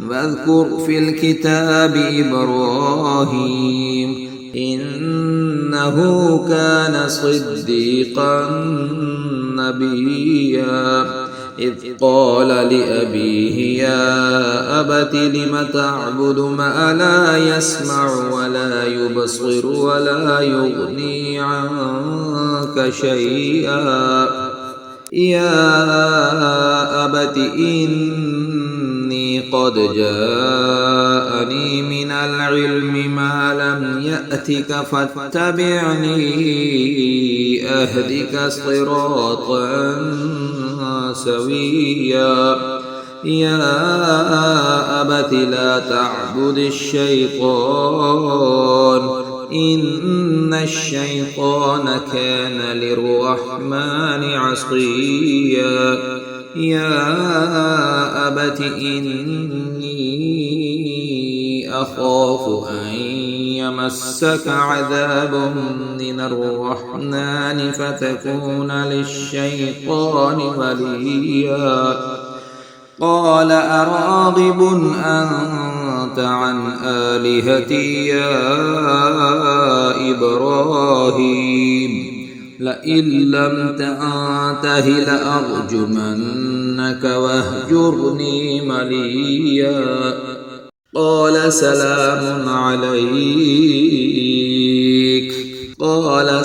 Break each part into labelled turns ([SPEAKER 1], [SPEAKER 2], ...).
[SPEAKER 1] واذكر في الكتاب إبراهيم إنه كان صديقا نبيا إذ قال لأبيه يا أبت لم تعبد ما لا يسمع ولا يبصر ولا يغني عنك شيئا يا أبت إني قد جاءني من العلم ما لم يأتك فاتبعني أهدك صراطا سويا يا أبت لا تعبد الشيطان إن الشيطان كان للرحمن عصيا يا أبت إني أخاف أن يمسك عذاب من الرحمن فتكون للشيطان وليا قال أراغب أنت عن آلهتي يا إبراهيم لئن لم تنته لأرجمنك واهجرني مليا قال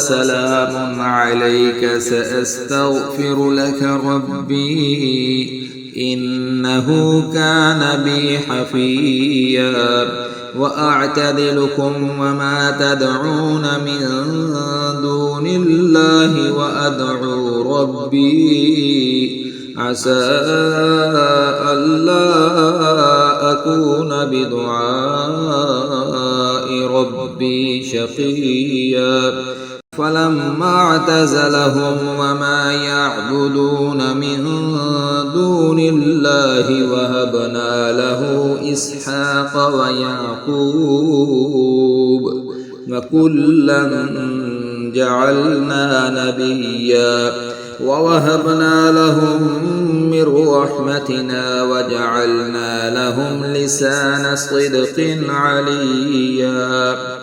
[SPEAKER 1] سلام عليك سأستغفر لك ربي إنه كان بي حفيا وأعتذلكم وما تدعون من دون الله وأدعو ربي عسى ألا أكون بدعاء ربي شقيا فلما اعتزلهم وما يعبدون من دون الله وهبنا له إسحاق ويعقوب وكلا جعلنا نبيا ووهبنا لهم من رحمتنا وجعلنا لهم لسان صدق عليا